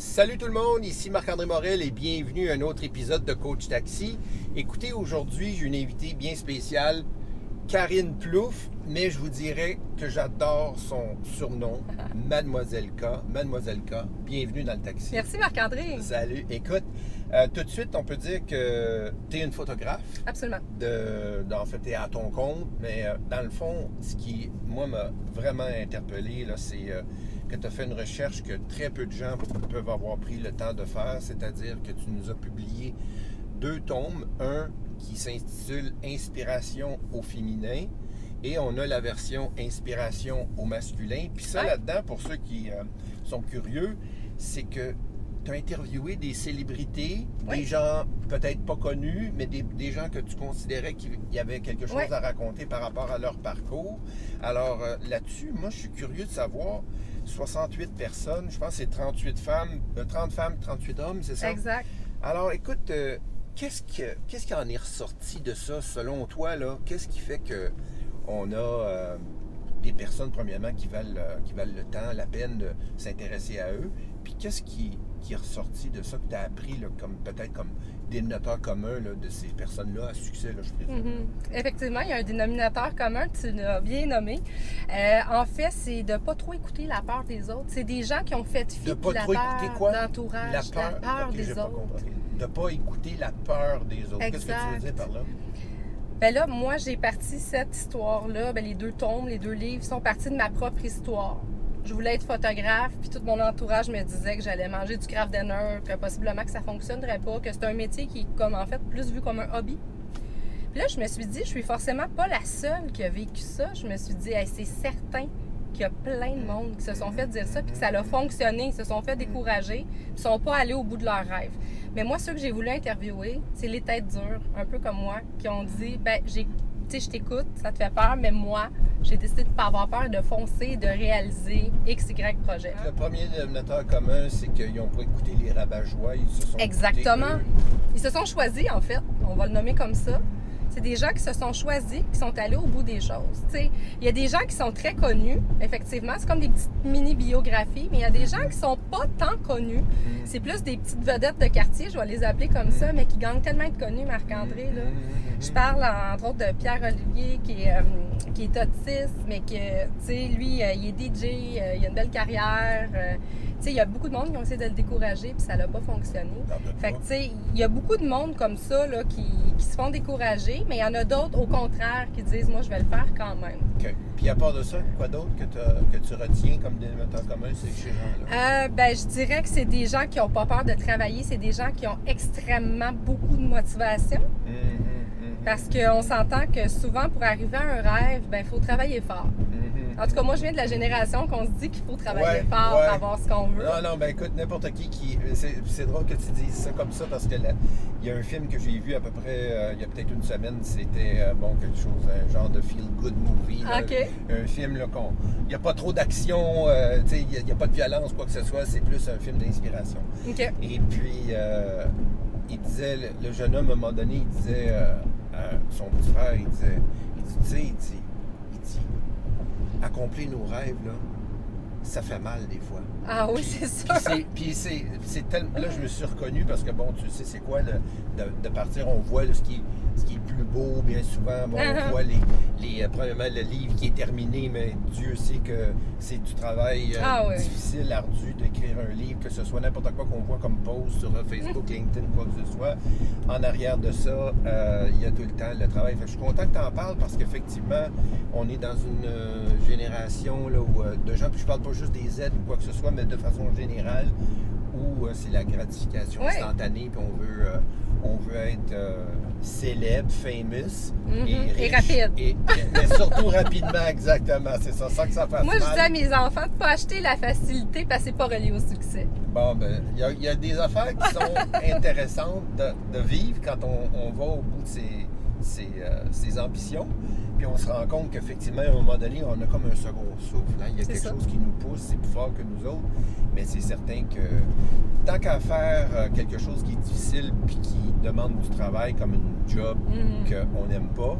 Salut tout le monde, ici Marc-André Morel et bienvenue à un autre épisode de Coach Taxi. Écoutez, aujourd'hui, j'ai une invitée bien spéciale, Karine Plouffe, mais je vous dirais que j'adore son surnom, Mademoiselle K. Mademoiselle K, bienvenue dans le taxi. Merci Marc-André. Salut. Écoute, tout de suite, on peut dire que tu es une photographe. Absolument. En fait, tu es à ton compte, mais dans le fond, ce qui, moi, m'a vraiment interpellé, là, c'est que tu as fait une recherche que très peu de gens peuvent avoir pris le temps de faire, c'est-à-dire que tu nous as publié 2 tomes, un qui s'intitule Inspiration au féminin et on a la version Inspiration au masculin. Puis ça, là-dedans, pour ceux qui sont curieux, c'est que tu as interviewé des célébrités, des gens peut-être pas connus, mais des gens que tu considérais qu'il y avait quelque chose à raconter par rapport à leur parcours. Alors là-dessus, moi, je suis curieux de savoir, 68 personnes, je pense que c'est 38 femmes, 30 femmes, 38 hommes, c'est ça? Exact. Alors écoute, qu'est-ce qui en est ressorti de ça, selon toi, là? Qu'est-ce qui fait qu'on a des personnes, premièrement, qui valent le temps, la peine de s'intéresser à eux? Puis qu'est-ce qui est ressorti de ça que tu as appris, là, peut-être comme dénominateur commun là, de ces personnes-là à succès, là, je présume? Effectivement, il y a un dénominateur commun, tu l'as bien nommé. En fait, c'est de ne pas trop écouter la peur des autres. C'est des gens qui ont fait fi de la peur d'entourage, la peur des autres. De ne pas écouter la peur des autres. Exact. Qu'est-ce que tu veux dire par là? Ben là, moi, j'ai parti cette histoire-là. Ben, les 2 tomes, les 2 livres sont partis de ma propre histoire. Je voulais être photographe, puis tout mon entourage me disait que j'allais manger du craft dinner, que possiblement que ça fonctionnerait pas, que c'est un métier qui est comme en fait plus vu comme un hobby. Puis là, je me suis dit, je suis forcément pas la seule qui a vécu ça. Je me suis dit, hey, c'est certain qu'il y a plein de monde qui se sont fait dire ça, puis que ça a fonctionné, ils se sont fait décourager, puis ils sont pas allés au bout de leur rêve. Mais moi, ceux que j'ai voulu interviewer, c'est les têtes dures, un peu comme moi, qui ont dit, ben, je t'écoute, ça te fait peur, mais moi, j'ai décidé de ne pas avoir peur, de foncer, de réaliser X, Y projet. Le premier dénominateur commun, c'est qu'ils n'ont pas écouté les rabat-joie, ils se sont Exactement. Ils se sont choisis, en fait, on va le nommer comme ça. C'est des gens qui se sont choisis, qui sont allés au bout des choses. Il y a des gens qui sont très connus, effectivement, c'est comme des petites mini-biographies, mais il y a des gens qui sont pas tant connus. C'est plus des petites vedettes de quartier, je vais les appeler comme ça, mais qui gagnent tellement être connus, Marc-André. Là. Je parle entre autres de Pierre-Olivier, qui est autiste, mais que, tu sais, lui, il est DJ, il a une belle carrière. Tu sais, il y a beaucoup de monde qui ont essayé de le décourager, puis ça n'a pas fonctionné. Fait que, tu sais, il y a beaucoup de monde comme ça, là, qui se font décourager, mais il y en a d'autres, au contraire, qui disent, moi, je vais le faire quand même. OK. Puis à part de ça, quoi d'autre que tu retiens comme dénominateur commun, c'est ces gens-là? Ben, je dirais que c'est des gens qui n'ont pas peur de travailler, c'est des gens qui ont extrêmement beaucoup de motivation. Parce qu'on s'entend que souvent, pour arriver à un rêve, ben, il faut travailler fort. En tout cas, moi, je viens de la génération qu'on se dit qu'il faut travailler fort pour avoir ce qu'on veut. Non, ben écoute, n'importe qui... C'est drôle que tu dises ça comme ça, parce que il y a un film que j'ai vu à peu près, il y a peut-être une semaine, c'était, quelque chose, un genre de feel-good movie. Là, un film, là, il n'y a pas trop d'action, il n'y a pas de violence, quoi que ce soit, c'est plus un film d'inspiration. Okay. Et puis, il disait, le jeune homme, à un moment donné, il disait à son petit frère, il dit, accomplir nos rêves, là, ça fait mal des fois. Ah oui, c'est ça. Puis c'est tellement... Là, je me suis reconnu parce que, bon, tu sais, c'est quoi de partir, on voit là, ce qui est le plus beau, bien souvent. Bon, on voit premièrement, le livre qui est terminé, mais Dieu sait que c'est du travail difficile, ardu d'écrire un livre, que ce soit n'importe quoi qu'on voit comme post sur Facebook, LinkedIn, quoi que ce soit. En arrière de ça, il y a tout le temps le travail. Fait que je suis content que tu en parles parce qu'effectivement, on est dans une génération là, de gens, puis je parle pas juste des aides ou quoi que ce soit, mais de façon générale, où c'est la gratification instantanée, puis on veut être célèbre, famous et rapide. Mais surtout rapidement, exactement. C'est ça, sans que ça fasse Moi, mal. je dis à mes enfants de ne pas acheter la facilité parce que c'est pas relié au succès. Bon, ben, il y a des affaires qui sont intéressantes de vivre quand on va au bout de ses ambitions. Puis on se rend compte qu'effectivement, à un moment donné, on a comme un second souffle. Hein? Il y a quelque chose qui nous pousse, c'est plus fort que nous autres. Mais c'est certain que tant qu'à faire quelque chose qui est difficile puis qui demande du travail comme une job qu'on n'aime pas,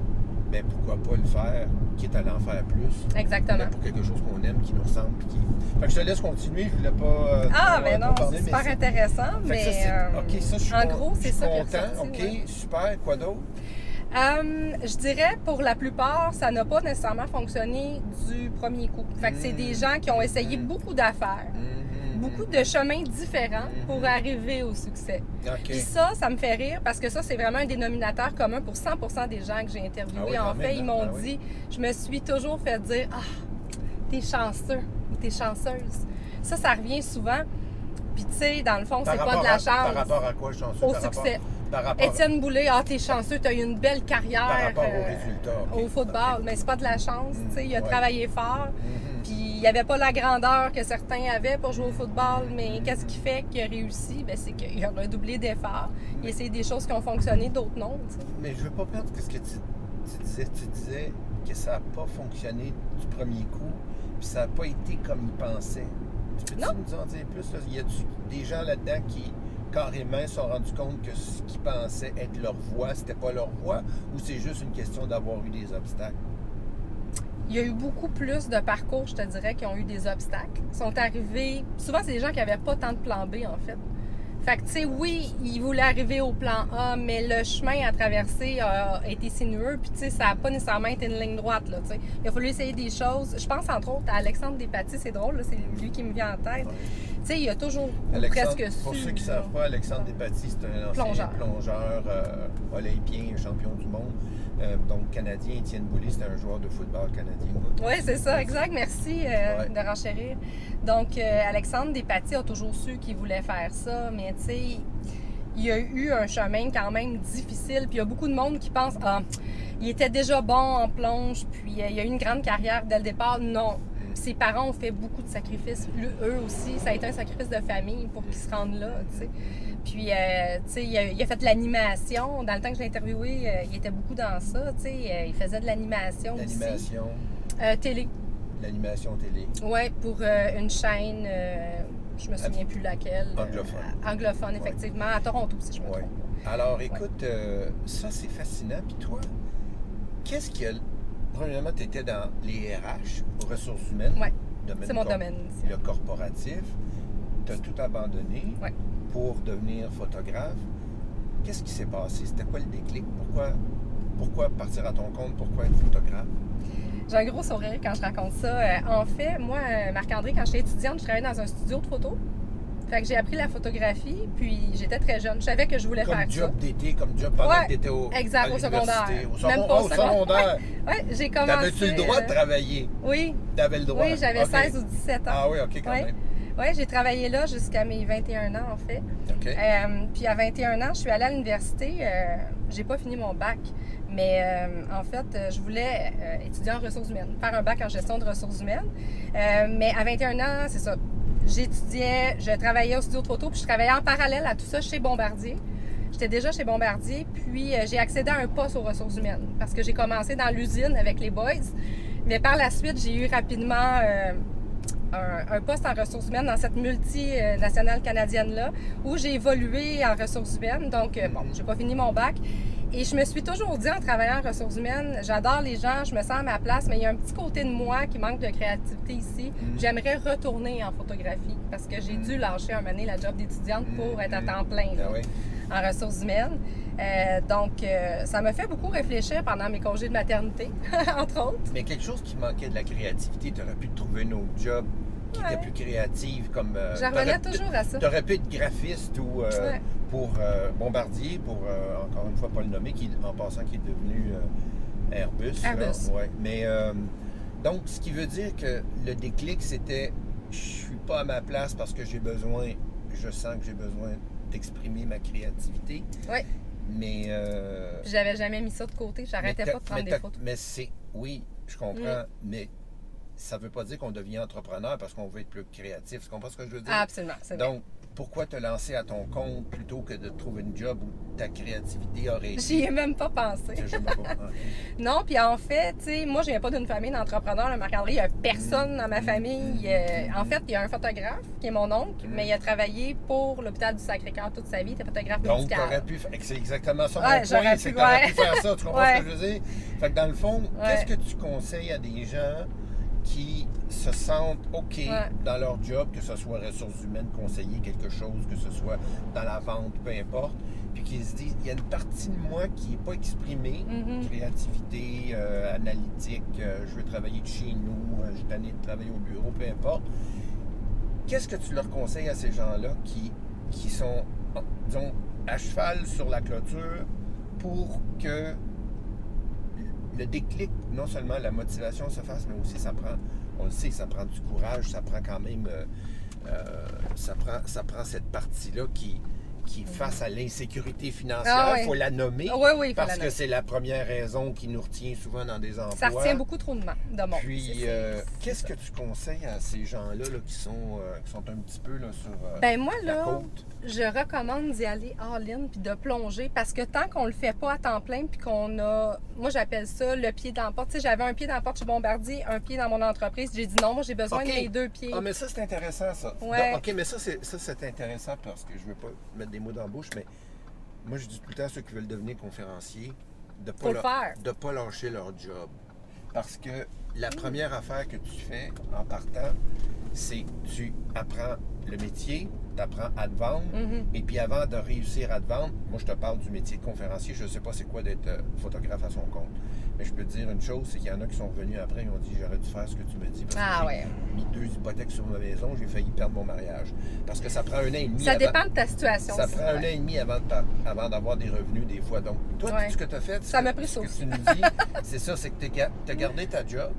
mais pourquoi pas le faire, quitte à l'en faire plus. Exactement. Mais pour quelque chose qu'on aime, qui nous ressemble. Puis qui... Fait que je te laisse continuer, je voulais pas. Mais non, parler, c'est super intéressant. Fait que Mais OK, ça, je suis en gros, c'est ça qui est content. ressorti, OK, ouais. super. Quoi d'autre? Je dirais, pour la plupart, ça n'a pas nécessairement fonctionné du premier coup. Fait que c'est des gens qui ont essayé beaucoup d'affaires, beaucoup de chemins différents pour arriver au succès. OK. Puis ça me fait rire parce que ça, c'est vraiment un dénominateur commun pour 100% des gens que j'ai interviewés. Ah oui, en quand fait, même, ils m'ont ah dit, je me suis toujours fait dire, t'es chanceux ou t'es chanceuse. Ça revient souvent. Puis tu sais, dans le fond, c'est pas de la chance. Par rapport à quoi, chanceux? Au Par succès. Par rapport Étienne Boulay, t'es chanceux, t'as eu une belle carrière par rapport aux résultats. OK. au football. OK. Mais c'est pas de la chance, tu sais, il a travaillé fort. Puis il Mhm. n'y avait pas la grandeur que certains avaient pour jouer au football, mais qu'est-ce qui fait qu'il a réussi? Ben, c'est qu'il a redoublé d'efforts. Il a essayé des choses qui ont fonctionné, d'autres non, tu sais. Mais je veux pas perdre ce que tu disais. Tu disais que ça n'a pas fonctionné du premier coup, puis ça n'a pas été comme ils pensaient. Tu peux-tu Non. nous en dire plus? Là? Y a-tu des gens là-dedans qui carrément se sont rendus compte que ce qu'ils pensaient être leur voie, c'était pas leur voie, ou c'est juste une question d'avoir eu des obstacles? Il y a eu beaucoup plus de parcours, je te dirais, qui ont eu des obstacles. Ils sont arrivés... Souvent, c'est des gens qui n'avaient pas tant de plan B, en fait. Fait que, tu sais, oui, ils voulaient arriver au plan A, mais le chemin à traverser a été sinueux, puis, tu sais, ça n'a pas nécessairement été une ligne droite, là, tu sais. Il a fallu essayer des choses. Je pense, entre autres, à Alexandre Despatie, c'est drôle, là, c'est lui qui me vient en tête. Ouais. Tu sais, il a toujours presque su. Pour ceux qui ne savent pas, Alexandre Despatie, c'est un ancien plongeur olympien, champion du monde. Donc, Canadien. Étienne Boulay, c'était un joueur de football canadien. Oui, c'est ça, exact. Merci de renchérir. Donc, Alexandre Despatie a toujours su qu'il voulait faire ça, mais tu sais, il y a eu un chemin quand même difficile. Puis il y a beaucoup de monde qui pense, il était déjà bon en plonge, puis il a eu une grande carrière dès le départ. Non. Ses parents ont fait beaucoup de sacrifices. Eux aussi, ça a été un sacrifice de famille pour qu'ils se rendent là, tu sais. Puis, tu sais, il a fait de l'animation. Dans le temps que je l'ai interviewé, il était beaucoup dans ça, tu sais. Il faisait de l'animation aussi. L'animation. Télé. L'animation télé. Oui, pour une chaîne, je me souviens plus laquelle. Anglophone. Anglophone, effectivement. À Toronto, si je me trompe. Alors, écoute, ça, c'est fascinant. Puis toi, qu'est-ce que... Premièrement, tu étais dans les RH, ressources humaines. Oui, c'est mon domaine. Le corporatif. Tu as tout abandonné pour devenir photographe. Qu'est-ce qui s'est passé? C'était quoi le déclic? Pourquoi partir à ton compte? Pourquoi être photographe? J'ai un gros sourire quand je raconte ça. En fait, moi, Marc-André, quand j'étais étudiante, je travaillais dans un studio de photo. Fait que j'ai appris la photographie, puis j'étais très jeune. Je savais que je voulais faire ça. Comme job d'été, comme job pendant que tu étais au secondaire. Même pas au secondaire. Oui, j'ai commencé... T'avais-tu le droit de travailler? Oui. T'avais le droit? Oui, j'avais 16 ou 17 ans. Ah oui, OK, quand même. Oui, j'ai travaillé là jusqu'à mes 21 ans, en fait. OK. Puis à 21 ans, je suis allée à l'université. J'ai pas fini mon bac. Mais en fait, je voulais étudier en ressources humaines, faire un bac en gestion de ressources humaines. Mais à 21 ans, c'est ça. J'étudiais, je travaillais au studio de photo, puis je travaillais en parallèle à tout ça chez Bombardier. J'étais déjà chez Bombardier, puis j'ai accédé à un poste aux ressources humaines parce que j'ai commencé dans l'usine avec les boys. Mais par la suite, j'ai eu rapidement un poste en ressources humaines dans cette multinationale canadienne-là où j'ai évolué en ressources humaines. Donc, bon, j'ai pas fini mon bac. Et je me suis toujours dit, en travaillant en ressources humaines, j'adore les gens, je me sens à ma place, mais il y a un petit côté de moi qui manque de créativité ici. J'aimerais retourner en photographie parce que j'ai dû lâcher un moment donné la job d'étudiante pour être à temps plein là, en ressources humaines. Donc, ça m'a fait beaucoup réfléchir pendant mes congés de maternité, entre autres. Mais quelque chose qui manquait de la créativité, tu aurais pu trouver un autre job qui était plus créative, comme... Je revenais toujours à ça. Tu aurais pu être graphiste ou pour Bombardier, pour, encore une fois, pas le nommer, en passant, qui est devenu Airbus. Airbus. Ouais. Mais, donc, ce qui veut dire que le déclic, c'était, je suis pas à ma place parce que je sens que j'ai besoin d'exprimer ma créativité. Oui. Mais... Puis j'avais jamais mis ça de côté, j'arrêtais pas de prendre des photos. Mais oui, je comprends, mais ça veut pas dire qu'on devient entrepreneur parce qu'on veut être plus créatif. Tu comprends ce que je veux dire? Absolument, c'est vrai. Donc, pourquoi te lancer à ton compte plutôt que de trouver une job où ta créativité aurait été... J'y ai même pas pensé. Je sais pas. Non, puis en fait, tu sais, moi, je viens pas d'une famille d'entrepreneurs. Le Marc-André, il y a personne dans ma famille. En fait, il y a un photographe qui est mon oncle, mais il a travaillé pour l'hôpital du Sacré-Cœur toute sa vie. Il était photographe Donc, médical. t'aurais pu... C'est exactement ça mon Ouais, point, j'aurais c'est pu, que t'aurais ouais. pu faire ça. Tu comprends Ouais. ce que je veux dire? Fait que dans le fond, Ouais. qu'est-ce que tu conseilles à des gens qui se sentent OK dans leur job, que ce soit ressources humaines, conseiller quelque chose, que ce soit dans la vente, peu importe, puis qui se disent, il y a une partie de moi qui n'est pas exprimée, créativité, analytique, je veux travailler de chez nous, je suis tanné de travailler au bureau, peu importe. Qu'est-ce que tu leur conseilles à ces gens-là qui sont, disons, à cheval sur la clôture pour que le déclic, non seulement la motivation se fasse, mais aussi ça prend, on le sait, ça prend du courage, ça prend quand même, ça prend cette partie-là qui face à l'insécurité financière, il faut la nommer, parce que c'est la première raison qui nous retient souvent dans des emplois. Ça retient beaucoup trop de monde. Puis, qu'est-ce que tu conseilles à ces gens-là là, qui sont un petit peu là, sur moi, la là, côte? Je recommande d'y aller all-in puis de plonger parce que tant qu'on le fait pas à temps plein puis qu'on a... Moi, j'appelle ça le pied dans la porte. Tu sais, j'avais un pied dans la porte chez Bombardier, un pied dans mon entreprise. J'ai dit non, moi, j'ai besoin de mes deux pieds. Ah, mais ça, c'est intéressant, ça. Ouais. Donc, OK, mais ça, c'est intéressant parce que je veux pas mettre des mots dans la bouche, mais moi, je dis tout le temps à ceux qui veulent devenir conférenciers de ne pas lâcher leur job. Parce que la première affaire que tu fais en partant, c'est que tu apprends le métier, tu apprends à te vendre, et puis avant de réussir à te vendre, moi, je te parle du métier de conférencier. Je ne sais pas c'est quoi d'être photographe à son compte. Mais je peux te dire une chose, c'est qu'il y en a qui sont revenus après et ont dit « J'aurais dû faire ce que tu me dis parce que j'ai mis 2 hypothèques sur ma maison, j'ai failli perdre mon mariage. » Parce que ça prend 1 an et demi Ça dépend de ta situation. Ça prend 1 an et demi avant d'avoir des revenus des fois. Donc, toi, tout ce que tu as fait, ça m'a pris ce que aussi. tu nous dis, c'est ça, c'est que tu as gardé ta job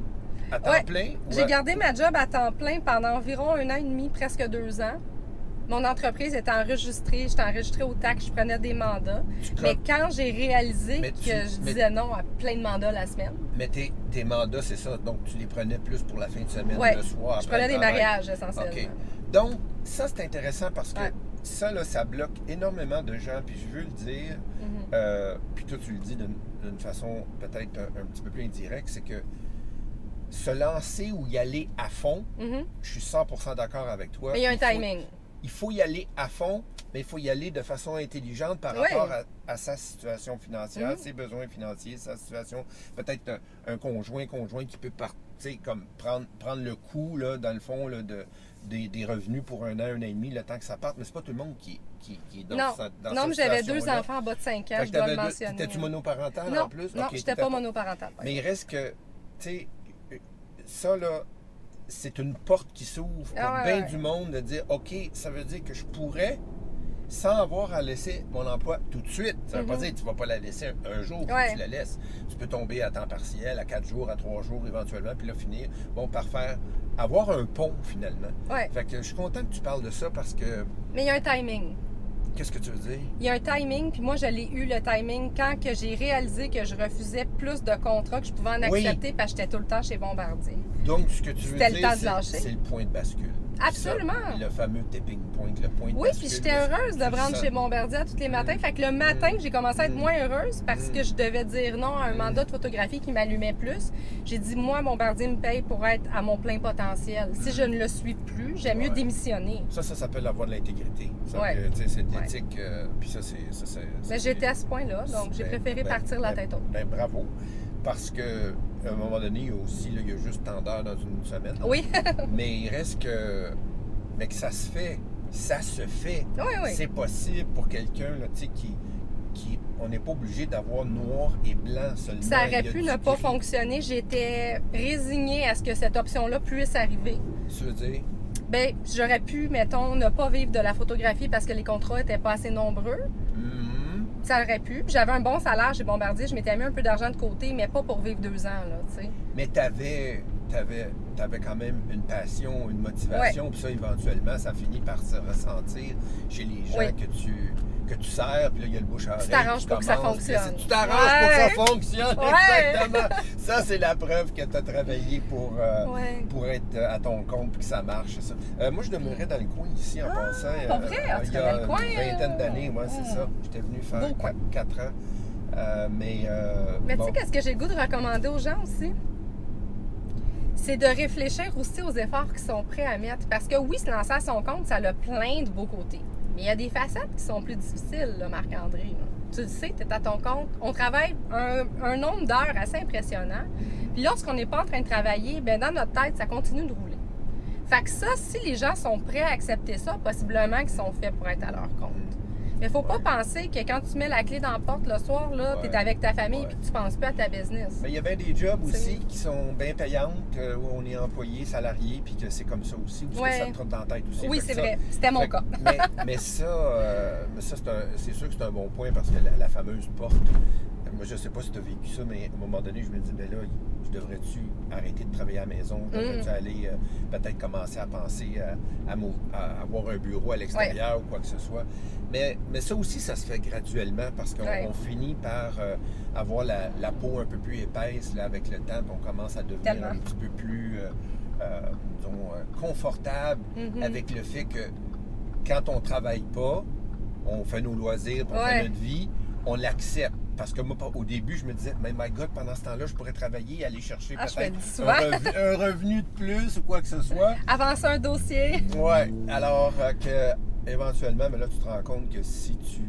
à temps plein. J'ai gardé ma job à temps plein pendant environ 1 an et demi, presque 2 ans. Mon entreprise était enregistrée, j'étais enregistrée au TAC, je prenais des mandats. Mais quand j'ai réalisé que je disais non à plein de mandats la semaine. Mais tes mandats, c'est ça, donc tu les prenais plus pour la fin de semaine, le soir. Je prenais des mariages essentiellement. OK. Donc, ça, c'est intéressant parce que ça, là, ça bloque énormément de gens, puis je veux le dire, puis toi, tu le dis d'une façon peut-être un petit peu plus indirecte, c'est que se lancer ou y aller à fond, je suis 100% d'accord avec toi. Mais il y a un timing. Il faut y aller à fond, mais il faut y aller de façon intelligente par rapport à sa situation financière, ses besoins financiers, sa situation. Peut-être un conjoint qui peut comme prendre le coup, là, dans le fond, là, des revenus pour 1 an, 1 an et demi, le temps que ça parte. Mais c'est pas tout le monde qui est dans cette situation. Non, mais j'avais 2 enfants en bas de 5 ans, je dois le mentionner. T'étais-tu monoparental en plus? Non, j'étais pas monoparental. Mais il reste que, tu sais, ça, là, c'est une porte qui s'ouvre pour bien du monde de dire, OK, ça veut dire que je pourrais, sans avoir à laisser mon emploi tout de suite. Ça veut pas dire que tu vas pas la laisser un jour, tu la laisses. Tu peux tomber à temps partiel, à 4 jours, à 3 jours éventuellement, puis là finir, par avoir un pont finalement. Fait que je suis content que tu parles de ça parce que... Mais il y a un timing. Qu'est-ce que tu veux dire? Il y a un timing, puis moi, je l'ai eu, le timing, quand que j'ai réalisé que je refusais plus de contrats que je pouvais en accepter parce que j'étais tout le temps chez Bombardier. Donc, ce que tu veux dire, c'est le point de bascule. Absolument. Ça, le fameux tipping point, le point de bascule. Oui, puis j'étais heureuse de me rendre chez Bombardier tous les matins. Fait que le matin, j'ai commencé à être moins heureuse parce que je devais dire non à un mandat de photographie qui m'allumait plus. J'ai dit, moi, Bombardier me paye pour être à mon plein potentiel. Si je ne le suis plus, j'aime mieux démissionner. Ça s'appelle avoir de l'intégrité. C'est de l'éthique. Puis ça, c'est... Mais j'étais à ce point-là, donc j'ai préféré partir la tête haute. Ben bravo. Parce que à un moment donné, il y a aussi, il y a juste tant d'heures dans une semaine. Oui. Mais il reste que ça se fait. Ça se fait. Oui. C'est possible pour quelqu'un qui on n'est pas obligé d'avoir noir et blanc seulement. Ça aurait pu ne pas fonctionner. J'étais résignée à ce que cette option-là puisse arriver. Tu veux dire? Bien, j'aurais pu, mettons, ne pas vivre de la photographie parce que les contrats n'étaient pas assez nombreux. Ça aurait pu. J'avais un bon salaire chez Bombardier. Je m'étais mis un peu d'argent de côté, mais pas pour vivre 2 ans, là, tu sais. Mais t'avais tu avais quand même une passion, une motivation, puis ça, éventuellement, ça finit par se ressentir chez les gens que tu sers, puis là, il y a le bouche à oreille. Tu t'arranges pour que ça fonctionne. Tu t'arranges pour que ça fonctionne, exactement. Ça, c'est la preuve que tu as travaillé pour être à ton compte, puis que ça marche. Ça. Moi, je demeurais dans le coin ici, en passant. Pas vrai? Il y a une vingtaine d'années, moi, c'est ça. J'étais venu faire 4 ans. Mais tu sais, qu'est-ce que j'ai le goût de recommander aux gens aussi? C'est de réfléchir aussi aux efforts qu'ils sont prêts à mettre. Parce que oui, se lancer à son compte, ça a plein de beaux côtés. Mais il y a des facettes qui sont plus difficiles, là, Marc-André. Tu le sais, tu es à ton compte. On travaille un nombre d'heures assez impressionnant. Puis lorsqu'on n'est pas en train de travailler, bien, dans notre tête, ça continue de rouler. Fait que ça, si les gens sont prêts à accepter ça, possiblement qu'ils sont faits pour être à leur compte. Mais il ne faut pas penser que quand tu mets la clé dans la porte le soir, tu es avec ta famille et que tu ne penses plus à ta business. Mais il y a bien des jobs aussi qui sont bien payantes, où on est employé, salarié, puis que c'est comme ça aussi, ou que ça te trotte dans la tête aussi. Oui, c'est vrai. C'était mon cas. mais ça, c'est sûr que c'est un bon point parce que la fameuse porte, moi, je ne sais pas si tu as vécu ça, mais à un moment donné, je me dis, ben là, je devrais-tu arrêter de travailler à la maison? Devrais-tu aller peut-être commencer à penser à avoir un bureau à l'extérieur ou quoi que ce soit? Mais ça aussi, ça se fait graduellement parce qu'on finit par avoir la peau un peu plus épaisse là, avec le temps, puis on commence à devenir un petit peu plus, confortable avec le fait que quand on ne travaille pas, on fait nos loisirs, on fait notre vie, on l'accepte. Parce que moi, au début, je me disais, mais my God, pendant ce temps-là, je pourrais travailler, aller chercher peut-être un revenu de plus ou quoi que ce soit. Avancer un dossier. Oui. Alors que éventuellement, mais là, tu te rends compte que si tu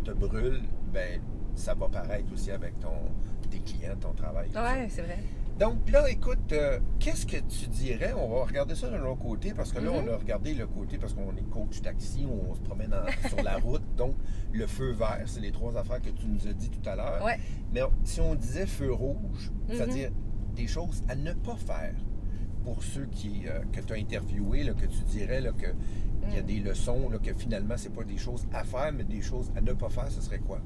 te brûles, ben ça va paraître aussi avec tes clients, ton travail. Oui, c'est vrai. Donc là, écoute, qu'est-ce que tu dirais? On va regarder ça de l'autre côté, parce que là, on a regardé le côté, parce qu'on est coach taxi, on se promène sur la route. Donc, le feu vert, c'est les 3 affaires que tu nous as dit tout à l'heure. Ouais. Mais si on disait feu rouge, c'est-à-dire des choses à ne pas faire pour ceux que tu as interviewés, là, que tu dirais là, qu'il y a des leçons, là, que finalement, c'est pas des choses à faire, mais des choses à ne pas faire, ce serait quoi?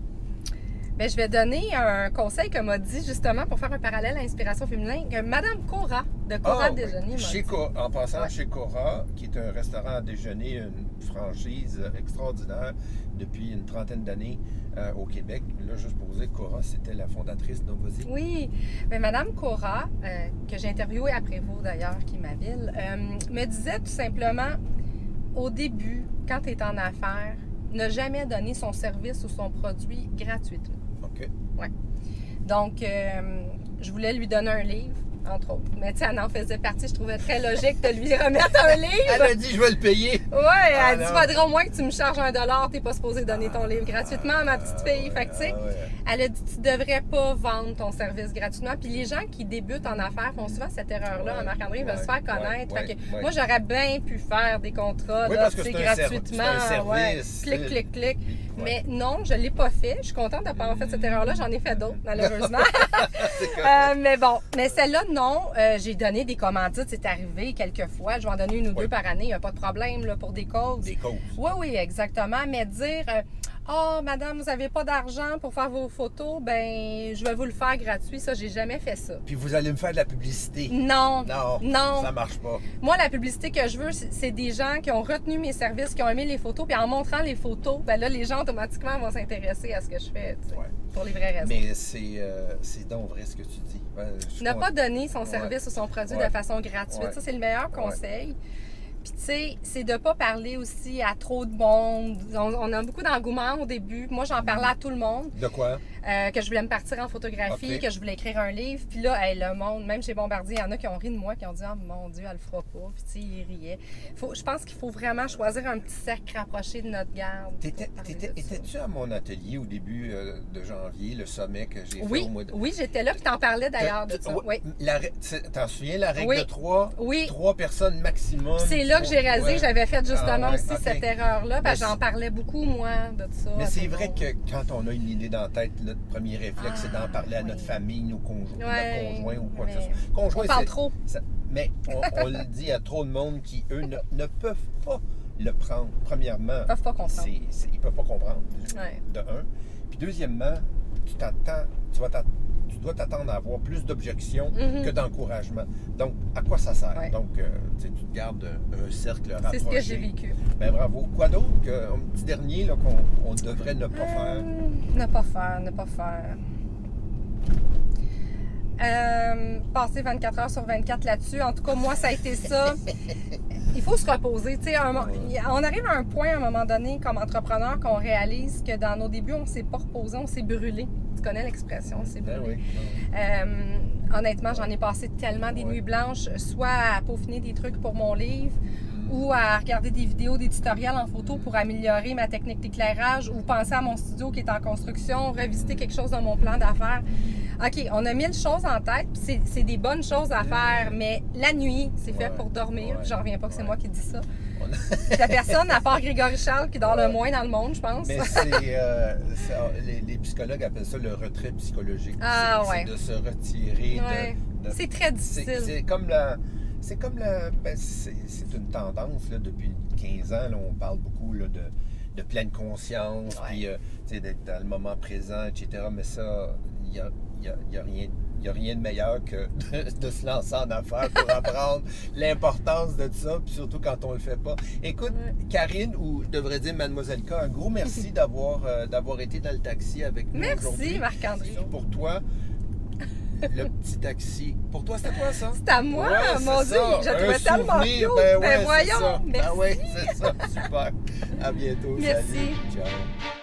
Bien, je vais donner un conseil que m'a dit justement pour faire un parallèle à Inspiration Féminin, que Madame Cora de Cora Déjeuner m'a dit. En passant, chez Cora, qui est un restaurant à déjeuner, une franchise extraordinaire depuis une trentaine d'années au Québec. Là, juste pour vous dire, Cora, c'était la fondatrice de Novosie. Oui, mais Madame Cora, que j'ai interviewée après vous d'ailleurs, qui est ma ville, me disait tout simplement, au début, quand tu es en affaires, ne jamais donner son service ou son produit gratuitement. OK. Oui. Donc, je voulais lui donner un livre, entre autres. Mais tu sais, elle en faisait partie. Je trouvais très logique de lui remettre un livre. Elle a dit, je vais le payer. Oui, elle dit, faudrait au moins que tu me charges $1. T'es pas supposé donner ton livre gratuitement, ma petite fille. Fait que, tu sais, elle a dit, tu devrais pas vendre ton service gratuitement. Puis les gens qui débutent en affaires font souvent cette erreur-là. Marc-André veut se faire connaître. Fait que moi, j'aurais bien pu faire des contrats, là, tu sais, gratuitement. Clic, clic, clic. Mais non, je ne l'ai pas fait. Je suis contente de ne pas avoir fait cette erreur-là. J'en ai fait d'autres, malheureusement. Mais bon, mais celle-là, non. J'ai donné des commandites. C'est arrivé quelques fois. Je vais en donner 1 ou 2 par année. Il n'y a pas de problème là, pour des causes. Des causes. Oui, exactement. Mais dire, madame, vous n'avez pas d'argent pour faire vos photos, ben je vais vous le faire gratuit. Ça, j'ai jamais fait ça. Puis vous allez me faire de la publicité. Non. Ça marche pas. Moi, la publicité que je veux, c'est des gens qui ont retenu mes services, qui ont aimé les photos. Puis en montrant les photos, ben là, les gens automatiquement vont s'intéresser à ce que je fais, tu sais, pour les vraies raisons. Mais c'est donc vrai ce que tu dis. Ne pas donner son service ou son produit de façon gratuite. Ça, c'est le meilleur conseil. Puis, tu sais, c'est de ne pas parler aussi à trop de monde. On a beaucoup d'engouement au début. Moi, j'en parlais à tout le monde. De quoi? Que je voulais me partir en photographie, que je voulais écrire un livre. Puis là, le monde, même chez Bombardier, il y en a qui ont ri de moi, qui ont dit « Oh mon Dieu, elle le fera pas. » Puis, tu sais, ils riaient. Je pense qu'il faut vraiment choisir un petit cercle rapproché de notre garde. Étais-tu à mon atelier au début de janvier, le sommet que j'ai fait au mois de... Oui, j'étais là, puis t'en parlais d'ailleurs de ça. Oui. T'en souviens, la règle de 3? Oui. 3 personnes maximum. C'est là que j'ai réalisé que j'avais fait justement aussi cette erreur-là, parce que j'en parlais beaucoup, moi, de ça. Mais c'est vrai que quand on a une idée dans la tête, notre premier réflexe, c'est d'en parler à notre famille, nos conjoints, notre conjoint ou quoi que ce soit. Conjoint, on parle trop. Mais on le dit à trop de monde qui, eux, ne peuvent pas le prendre. Premièrement, ils peuvent pas comprendre. Ils peuvent pas comprendre, de un. Puis deuxièmement, tu vas tu dois t'attendre à avoir plus d'objections Mhm. que d'encouragement. Donc, à quoi ça sert? Ouais. Donc, tu sais, tu te gardes un cercle rapproché. C'est ce que j'ai vécu. Ben bravo. Quoi d'autre? Un petit dernier là, qu'on devrait ne pas faire? Ne pas faire, ne pas faire. Passer 24 heures sur 24 là-dessus. En tout cas, moi, ça a été ça. Il faut se reposer. Tu sais, on arrive à un point, à un moment donné, comme entrepreneur, qu'on réalise que dans nos débuts, on ne s'est pas reposé, on s'est brûlé. Tu connais l'expression, on s'est Ben brûlé. oui. Honnêtement, j'en ai passé tellement des Ouais. nuits blanches, soit à peaufiner des trucs pour mon livre, ou à regarder des vidéos, des tutoriels en photo pour améliorer ma technique d'éclairage, ou penser à mon studio qui est en construction, revisiter quelque chose dans mon plan d'affaires. OK, on a 1000 choses en tête, puis c'est des bonnes choses à faire, mais la nuit, c'est fait Ouais, pour dormir. ouais, J'en reviens pas que c'est ouais. moi qui dis ça. On a- C'est la personne, à part Grégory Charles, qui dort le moins dans le monde, je pense. Mais les psychologues appellent ça le retrait psychologique. Ah, C'est ouais. de se retirer. Ouais. C'est très difficile. C'est comme ben, c'est une tendance là, depuis 15 ans. Là, on parle beaucoup là, de pleine conscience, Ouais. puis tu sais, d'être dans le moment présent, etc. Mais ça, il n'y a rien de meilleur que de se lancer en affaires pour apprendre l'importance de ça, puis surtout quand on le fait pas. Écoute, Ouais. Karine, ou je devrais dire Mademoiselle K, un gros merci d'avoir été dans le taxi avec nous aujourd'hui. Merci, Marc-André. Pour toi, le petit taxi. Pour toi, c'était quoi ça? C'est à moi, Ouais, mon c'est Dieu, ça. je Un trouvais tellement souvenir, cute. ben ouais, Ben c'est voyons, ça. merci. Ben ouais, c'est ça, super. À bientôt. Merci. Salut. Ciao.